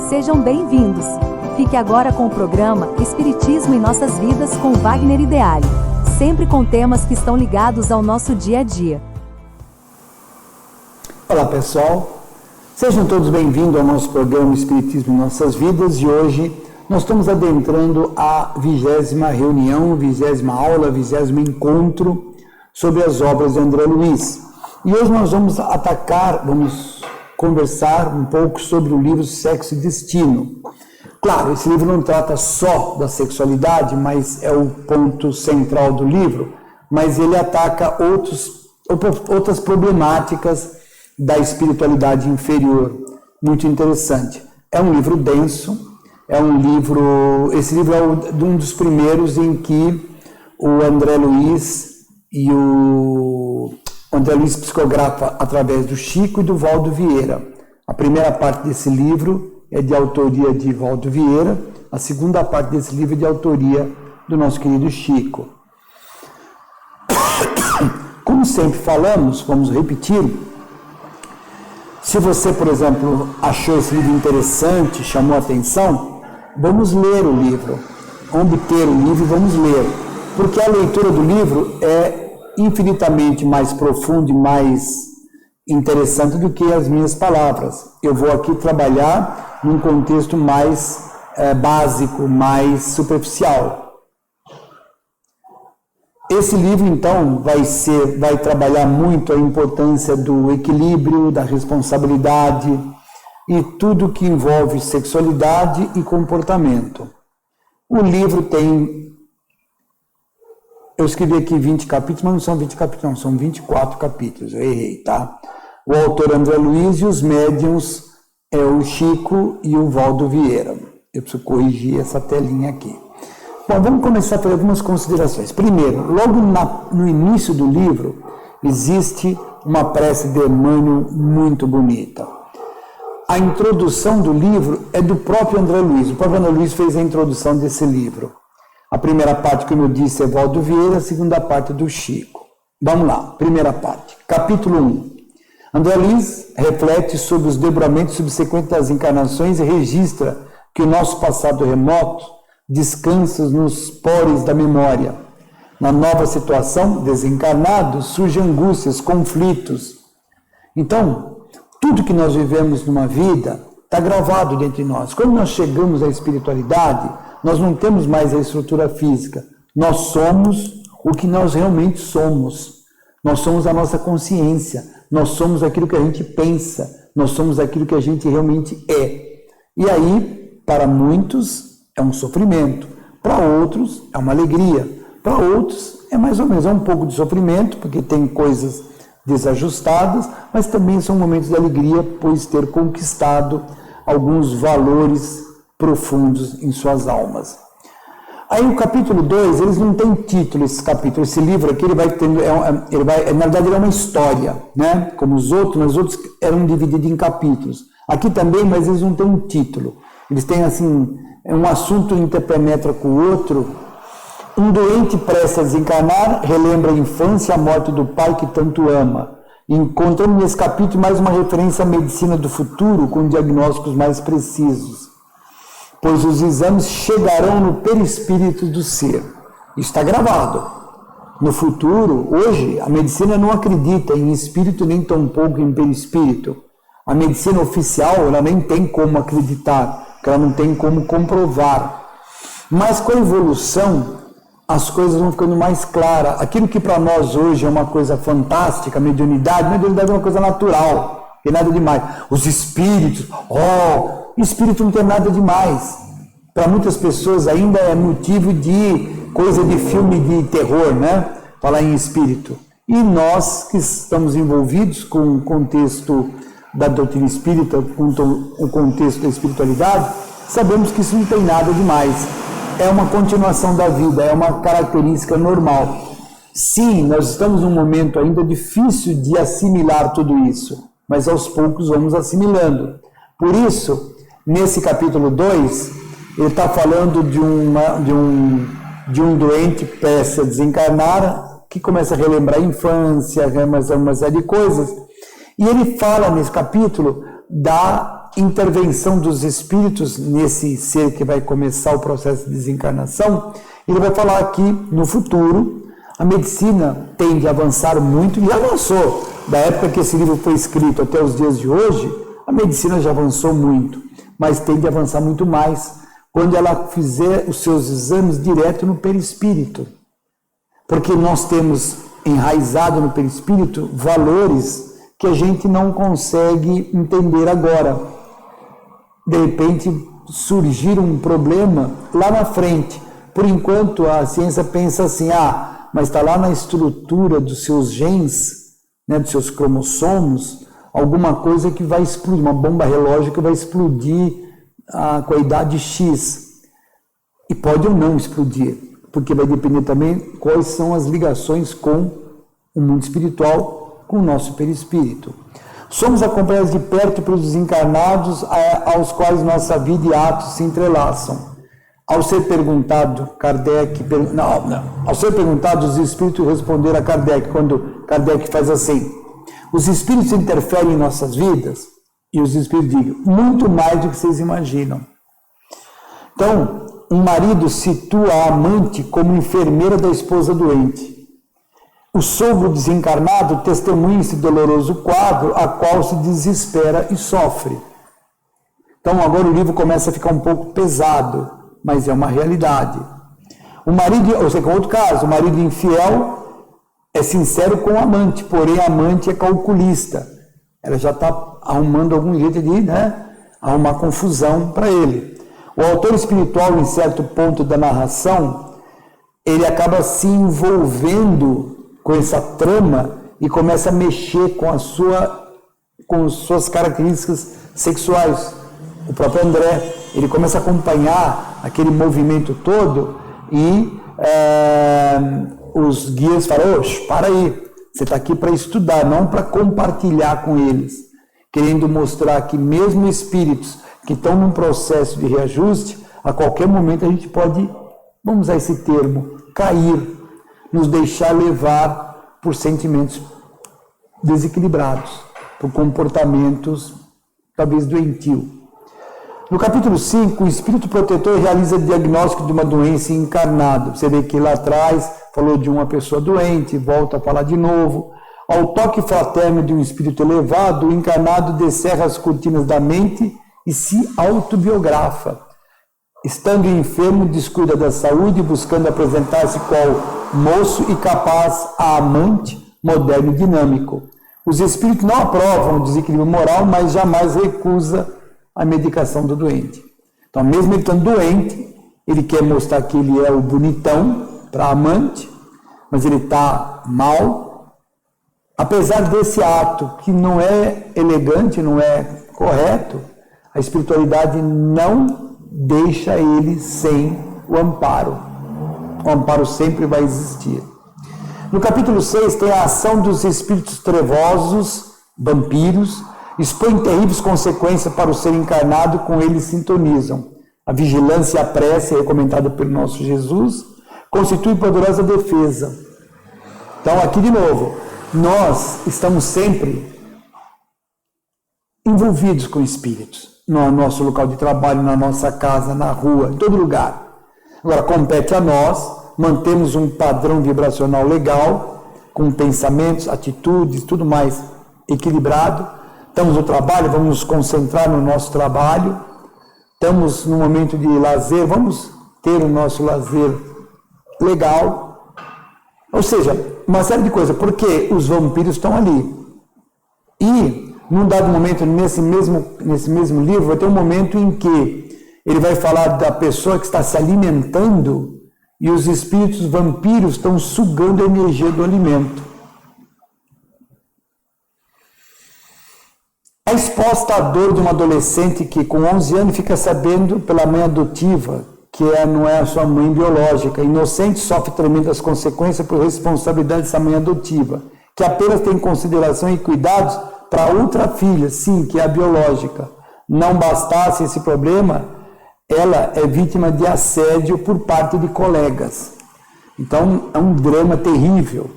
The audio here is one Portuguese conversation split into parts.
Sejam bem-vindos. Fique agora com o programa Espiritismo em Nossas Vidas com Wagner Ideale, sempre com temas que estão ligados ao nosso dia a dia. Olá pessoal, sejam todos bem-vindos ao nosso programa Espiritismo em Nossas Vidas e hoje nós estamos adentrando a 20ª reunião, 20ª aula, 20º encontro sobre as obras de André Luiz. E hoje nós vamos conversar um pouco sobre o livro Sexo e Destino. Claro, esse livro não trata só da sexualidade, mas é o ponto central do livro, mas ele ataca outras problemáticas da espiritualidade inferior. Muito interessante. É um livro denso, esse livro é um dos primeiros em que o André Luiz psicografa através do Chico e do Valdo Vieira. A primeira parte desse livro é de autoria de Valdo Vieira, a segunda parte desse livro é de autoria do nosso querido Chico. Como sempre falamos, vamos repetir, se você, por exemplo, achou esse livro interessante, chamou a atenção, vamos ler o livro, vamos obter o livro e vamos ler, porque a leitura do livro é infinitamente mais profundo e mais interessante do que as minhas palavras. Eu vou aqui trabalhar num contexto mais básico, mais superficial. Esse livro, então, vai trabalhar muito a importância do equilíbrio, da responsabilidade e tudo que envolve sexualidade e comportamento. O livro tem... Eu escrevi aqui 20 capítulos, mas não são 20 capítulos, não, são 24 capítulos, eu errei, tá? O autor André Luiz e os médiuns é o Chico e o Valdo Vieira. Eu preciso corrigir essa telinha aqui. Bom, vamos começar a fazer algumas considerações. Primeiro, logo no início do livro, existe uma prece de Emmanuel muito bonita. A introdução do livro é do próprio André Luiz. O próprio André Luiz fez a introdução desse livro. A primeira parte, como eu disse, é Valdo Vieira, a segunda parte é do Chico. Vamos lá, primeira parte. Capítulo 1. André Luiz reflete sobre os desdobramentos subsequentes das encarnações e registra que o nosso passado remoto descansa nos poros da memória. Na nova situação, desencarnados, surgem angústias, conflitos. Então, tudo que nós vivemos numa vida está gravado dentro de nós. Quando nós chegamos à espiritualidade, nós não temos mais a estrutura física. Nós somos o que nós realmente somos. Nós somos a nossa consciência. Nós somos aquilo que a gente pensa. Nós somos aquilo que a gente realmente é. E aí, para muitos, é um sofrimento. Para outros, é uma alegria. Para outros, é mais ou menos um pouco de sofrimento, porque tem coisas desajustadas, mas também são momentos de alegria, pois ter conquistado alguns valores profundos em suas almas. Aí o capítulo 2, eles não têm título, esse capítulo, esse livro aqui, na verdade ele é uma história, né? Como os outros eram divididos em capítulos. Aqui também, mas eles não têm um título. Eles têm assim, um assunto interpenetra com o outro. Um doente prestes a desencarnar relembra a infância e a morte do pai que tanto ama. Encontramos nesse capítulo mais uma referência à medicina do futuro com diagnósticos mais precisos, pois os exames chegarão no perispírito do ser. Isso está gravado. No futuro, hoje, a medicina não acredita em espírito nem tampouco em perispírito. A medicina oficial, ela nem tem como acreditar, porque ela não tem como comprovar. Mas com a evolução, as coisas vão ficando mais claras. Aquilo que para nós hoje é uma coisa fantástica, a mediunidade é uma coisa natural, não tem nada demais. Os espíritos, espírito não tem nada demais. Para muitas pessoas ainda é motivo de coisa de filme de terror, né? Falar em espírito. E nós que estamos envolvidos com o contexto da doutrina espírita, com o contexto da espiritualidade, sabemos que isso não tem nada demais. É uma continuação da vida, é uma característica normal. Sim, nós estamos num momento ainda difícil de assimilar tudo isso, mas aos poucos vamos assimilando. Por isso, nesse capítulo 2, ele está falando de um doente prestes a desencarnar, que começa a relembrar a infância, uma série de coisas. E ele fala nesse capítulo da intervenção dos espíritos nesse ser que vai começar o processo de desencarnação, ele vai falar que no futuro a medicina tende a avançar muito, e avançou. Da época que esse livro foi escrito até os dias de hoje, a medicina já avançou muito, mas tende a avançar muito mais quando ela fizer os seus exames direto no perispírito. Porque nós temos enraizado no perispírito valores que a gente não consegue entender agora. De repente surgir um problema lá na frente. Por enquanto a ciência pensa assim, mas está lá na estrutura dos seus genes, né, dos seus cromossomos, alguma coisa que vai explodir, uma bomba relógio que vai explodir com a idade X. E pode ou não explodir, porque vai depender também quais são as ligações com o mundo espiritual, com o nosso perispírito. Somos acompanhados de perto pelos desencarnados aos quais nossa vida e atos se entrelaçam. Ao ser perguntado, ao ser perguntado, os espíritos responderam a Kardec, quando Kardec faz assim: os espíritos interferem em nossas vidas? E os espíritos dizem, muito mais do que vocês imaginam. Então, um marido situa a amante como enfermeira da esposa doente. O sogro desencarnado testemunha esse doloroso quadro, a qual se desespera e sofre. Então, agora o livro começa a ficar um pouco pesado, mas é uma realidade. O marido, ou seja, com outro caso, o marido infiel é sincero com o amante, porém a amante é calculista. Ela já está arrumando algum jeito de arrumar confusão para ele. O autor espiritual, em certo ponto da narração, ele acaba se envolvendo com essa trama e começa a mexer com suas características sexuais. O próprio André, ele começa a acompanhar aquele movimento todo e os guias falam, para aí, você está aqui para estudar, não para compartilhar com eles, querendo mostrar que mesmo espíritos que estão num processo de reajuste, a qualquer momento a gente pode, vamos usar esse termo, cair, nos deixar levar por sentimentos desequilibrados, por comportamentos talvez doentios. No capítulo 5, o espírito protetor realiza diagnóstico de uma doença encarnada. Você vê que lá atrás falou de uma pessoa doente, volta a falar de novo. Ao toque fraterno de um espírito elevado, o encarnado descerra as cortinas da mente e se autobiografa. Estando enfermo, descuida da saúde, buscando apresentar-se qual moço e capaz a amante, moderno e dinâmico. Os espíritos não aprovam o desequilíbrio moral, mas jamais recusa a medicação do doente. Então, mesmo ele estando doente, ele quer mostrar que ele é o bonitão para a amante, mas ele está mal. Apesar desse ato que não é elegante, não é correto, a espiritualidade não deixa ele sem o amparo. O amparo sempre vai existir. No capítulo 6 tem a ação dos espíritos trevosos, vampiros, expõe terríveis consequências para o ser encarnado, com eles sintonizam. A vigilância e a prece, recomendada pelo nosso Jesus, constitui poderosa defesa. Então, aqui de novo, nós estamos sempre envolvidos com espíritos, no nosso local de trabalho, na nossa casa, na rua, em todo lugar. Agora, compete a nós mantermos um padrão vibracional legal, com pensamentos, atitudes, tudo mais equilibrado. Estamos no trabalho, vamos nos concentrar no nosso trabalho. Estamos no momento de lazer, vamos ter o nosso lazer legal. Ou seja, uma série de coisas, porque os vampiros estão ali. E, num dado momento, nesse mesmo livro, vai ter um momento em que ele vai falar da pessoa que está se alimentando e os espíritos vampiros estão sugando a energia do alimento. A exposta à dor de uma adolescente que com 11 anos fica sabendo pela mãe adotiva que não é a sua mãe biológica. Inocente, sofre tremendas consequências por responsabilidade dessa mãe adotiva, que apenas tem consideração e cuidados para outra filha, sim, que é a biológica. Não bastasse esse problema, ela é vítima de assédio por parte de colegas. Então, é um drama terrível.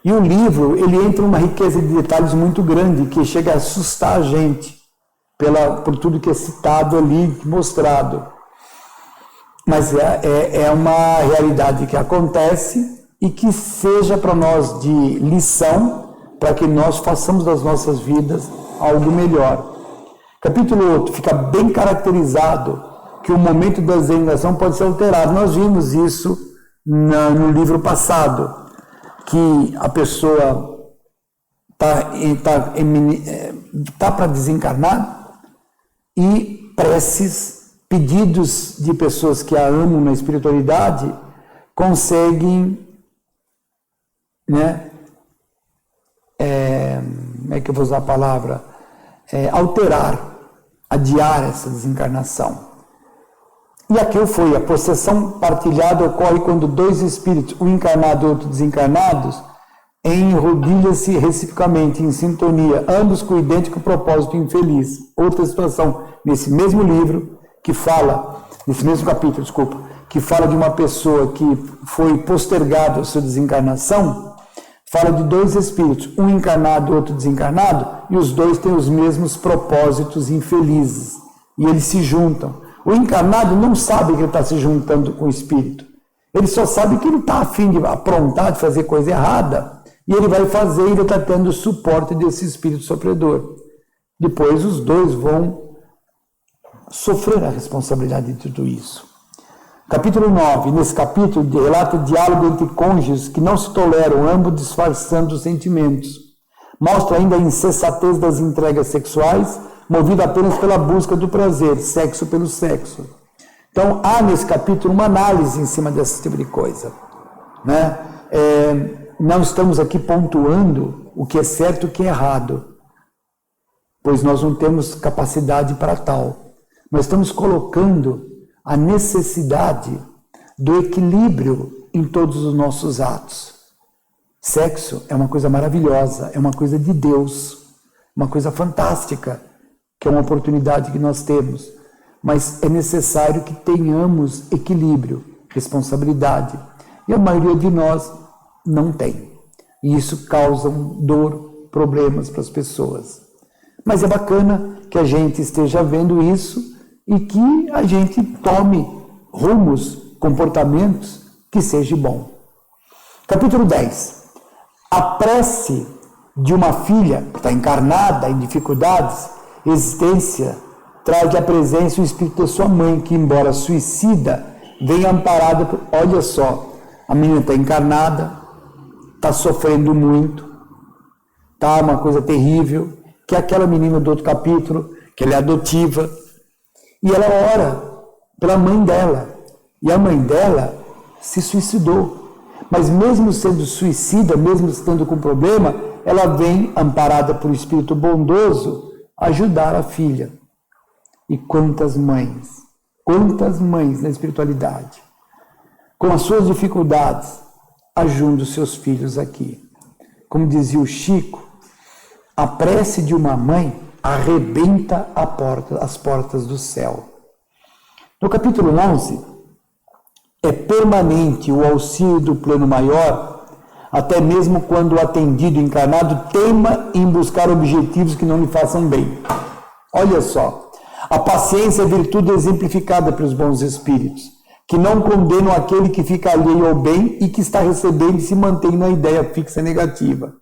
E o livro, ele entra em uma riqueza de detalhes muito grande, que chega a assustar a gente. por tudo que é citado ali, mostrado. Mas é uma realidade que acontece e que seja para nós de lição, para que nós façamos das nossas vidas algo melhor. Capítulo 8 fica bem caracterizado que o momento da designação pode ser alterado. Nós vimos isso no livro passado, que a pessoa está para desencarnar e preces, pedidos de pessoas que a amam na espiritualidade conseguem, né, como é que eu vou usar a palavra? Alterar, adiar essa desencarnação. E aquilo foi, a possessão partilhada ocorre quando dois espíritos, um encarnado e outro desencarnados, enrodilham-se reciprocamente, em sintonia, ambos com idêntico propósito infeliz. Outra situação, nesse mesmo livro, que fala, nesse mesmo capítulo, que fala de uma pessoa que foi postergada a sua desencarnação, fala de dois espíritos, um encarnado e outro desencarnado, e os dois têm os mesmos propósitos infelizes, e eles se juntam. O encarnado não sabe que ele está se juntando com o espírito. Ele só sabe que ele está a fim de aprontar, de fazer coisa errada. E ele vai fazer, e ele está tendo o suporte desse espírito sofredor. Depois os dois vão sofrer a responsabilidade de tudo isso. Capítulo 9. Nesse capítulo relata o diálogo entre cônjuges que não se toleram, ambos disfarçando os sentimentos. Mostra ainda a insensatez das entregas sexuais, movido apenas pela busca do prazer, sexo pelo sexo. Então, há nesse capítulo uma análise em cima desse tipo de coisa, né? Não estamos aqui pontuando o que é certo e o que é errado, pois nós não temos capacidade para tal. Nós estamos colocando a necessidade do equilíbrio em todos os nossos atos. Sexo é uma coisa maravilhosa, é uma coisa de Deus, uma coisa fantástica, que é uma oportunidade que nós temos, mas é necessário que tenhamos equilíbrio, responsabilidade, e a maioria de nós não tem, e isso causa dor, problemas para as pessoas. Mas é bacana que a gente esteja vendo isso e que a gente tome rumos, comportamentos que seja bom. Capítulo 10. A prece de uma filha que está encarnada em dificuldades, existência, traz à presença o espírito da sua mãe, que, embora suicida, vem amparada por... Olha só, a menina está encarnada, está sofrendo muito, está uma coisa terrível, que é aquela menina do outro capítulo, que ela é adotiva, e ela ora pela mãe dela, e a mãe dela se suicidou. Mas mesmo sendo suicida, mesmo estando com problema, ela vem amparada por um espírito bondoso, ajudar a filha. E quantas mães na espiritualidade, com as suas dificuldades, ajudam os seus filhos aqui. Como dizia o Chico, a prece de uma mãe arrebenta as portas do céu. No capítulo 11, é permanente o auxílio do plano maior, até mesmo quando o atendido encarnado teima em buscar objetivos que não lhe façam bem. Olha só, a paciência é virtude exemplificada pelos bons espíritos, que não condenam aquele que fica alheio ao bem e que está recebendo e se mantém na ideia fixa negativa.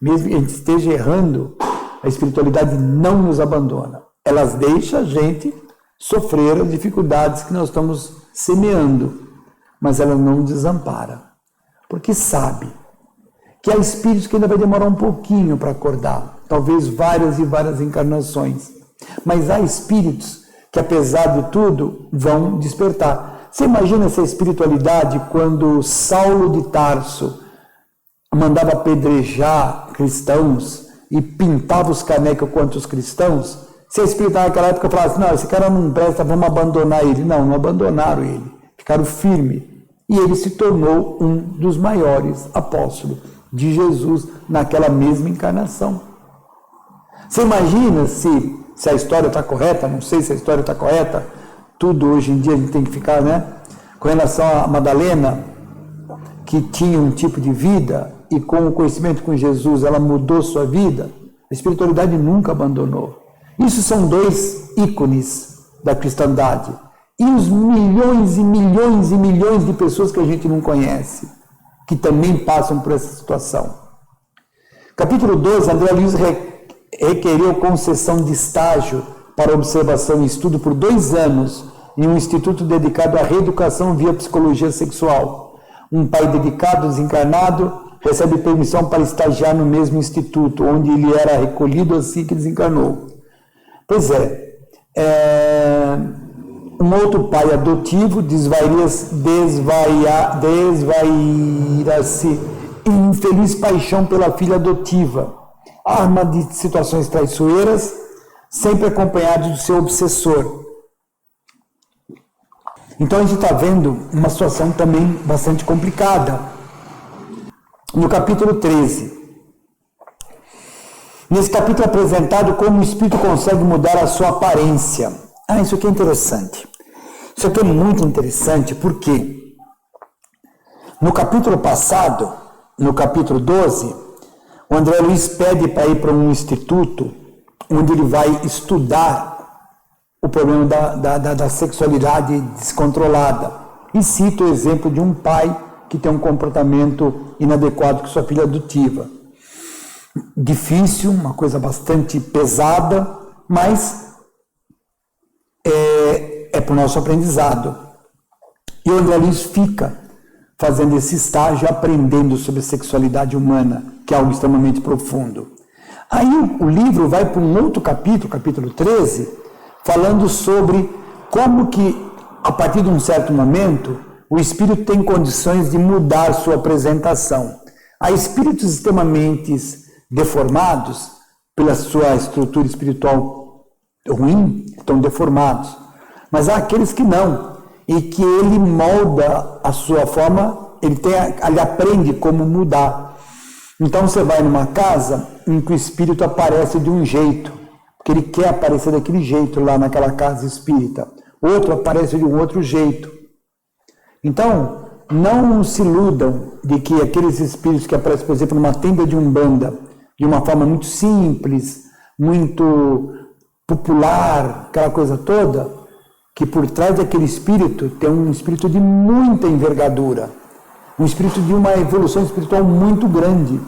Mesmo que a gente esteja errando, a espiritualidade não nos abandona. Ela deixa a gente sofrer as dificuldades que nós estamos semeando, mas ela não desampara, porque sabe que há espíritos que ainda vai demorar um pouquinho para acordar, talvez várias e várias encarnações, mas há espíritos que, apesar de tudo, vão despertar. Você imagina essa espiritualidade quando Saulo de Tarso mandava apedrejar cristãos e pintava os canecos contra os cristãos? Se a espiritualidade naquela época falasse, não, esse cara não presta, vamos abandonar ele. Não abandonaram ele, ficaram firmes. E ele se tornou um dos maiores apóstolos de Jesus naquela mesma encarnação. Você imagina se a história está correta? Não sei se a história está correta. Tudo hoje em dia a gente tem que ficar, né? Com relação a Madalena, que tinha um tipo de vida e com o conhecimento com Jesus ela mudou sua vida, a espiritualidade nunca abandonou. Isso são dois ícones da cristandade. E os milhões e milhões e milhões de pessoas que a gente não conhece, que também passam por essa situação. Capítulo 12, André Luiz requereu concessão de estágio para observação e estudo por 2 anos em um instituto dedicado à reeducação via psicologia sexual. Um pai dedicado, desencarnado, recebe permissão para estagiar no mesmo instituto, onde ele era recolhido assim que desencarnou. Pois é, um outro pai adotivo desvaira-se em infeliz paixão pela filha adotiva, arma de situações traiçoeiras, sempre acompanhado do seu obsessor. Então a gente está vendo uma situação também bastante complicada. No capítulo 13. Nesse capítulo é apresentado como o espírito consegue mudar a sua aparência. Isso aqui é interessante. Isso aqui é muito interessante porque no capítulo passado, no capítulo 12, o André Luiz pede para ir para um instituto onde ele vai estudar o problema da sexualidade descontrolada. E cita o exemplo de um pai que tem um comportamento inadequado com sua filha adotiva. Difícil, uma coisa bastante pesada, mas é para o nosso aprendizado. E o André Luiz fica fazendo esse estágio, aprendendo sobre sexualidade humana, que é algo extremamente profundo. Aí o livro vai para um outro capítulo, capítulo 13, falando sobre como que, a partir de um certo momento, o espírito tem condições de mudar sua apresentação. Há espíritos extremamente deformados, pela sua estrutura espiritual ruim, estão deformados. Mas há aqueles que não, e que ele molda a sua forma, ele aprende como mudar. Então você vai numa casa em que o espírito aparece de um jeito, porque ele quer aparecer daquele jeito lá naquela casa espírita. Outro aparece de um outro jeito. Então, não se iludam de que aqueles espíritos que aparecem, por exemplo, numa tenda de Umbanda, de uma forma muito simples, muito popular, aquela coisa toda, que por trás daquele espírito tem um espírito de muita envergadura, um espírito de uma evolução espiritual muito grande.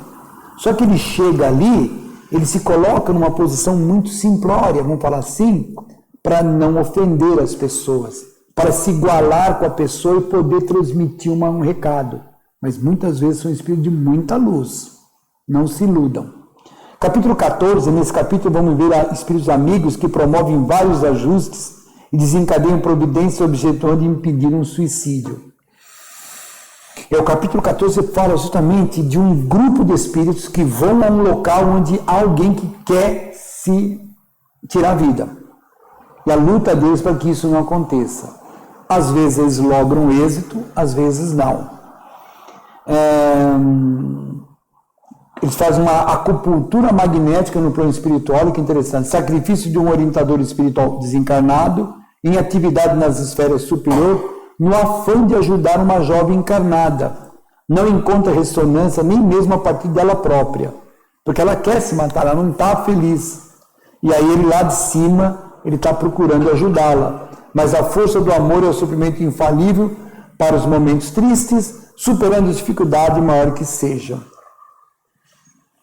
Só que ele chega ali, ele se coloca numa posição muito simplória, vamos falar assim, para não ofender as pessoas, para se igualar com a pessoa e poder transmitir um recado. Mas muitas vezes são espíritos de muita luz. Não se iludam. Capítulo 14, nesse capítulo vamos ver espíritos amigos que promovem vários ajustes e desencadeiam providência objetando de impedir um suicídio. O capítulo 14 fala justamente de um grupo de espíritos que vão a um local onde há alguém que quer se tirar a vida. E a luta deles para que isso não aconteça. Às vezes eles logram êxito, às vezes não. Eles fazem uma acupuntura magnética no plano espiritual, que é interessante. Sacrifício de um orientador espiritual desencarnado em atividade nas esferas superiores, no afã de ajudar uma jovem encarnada. Não encontra ressonância nem mesmo a partir dela própria, porque ela quer se matar, ela não está feliz. E aí ele lá de cima, ele está procurando ajudá-la. Mas a força do amor é o suprimento infalível para os momentos tristes, superando as dificuldades, maior que seja.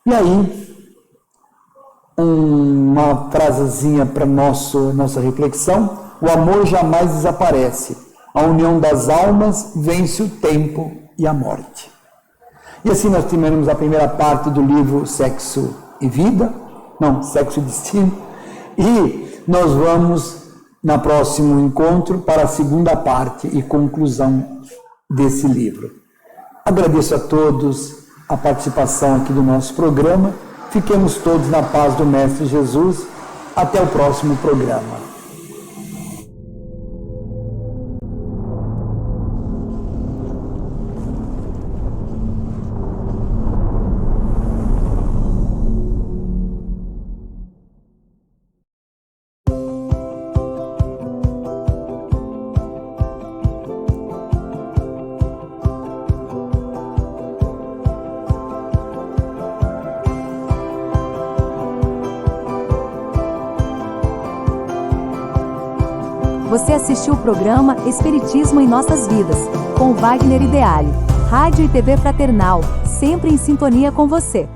E aí, uma frasezinha para nossa reflexão: o amor jamais desaparece. A união das almas vence o tempo e a morte. E assim nós terminamos a primeira parte do livro Sexo e Vida, Sexo e Destino, e nós vamos, no próximo encontro, para a segunda parte e conclusão desse livro. Agradeço a todos a participação aqui do nosso programa. Fiquemos todos na paz do Mestre Jesus. Até o próximo programa. Você assistiu o programa Espiritismo em Nossas Vidas, com Wagner Ideale. Rádio e TV Fraternal, sempre em sintonia com você.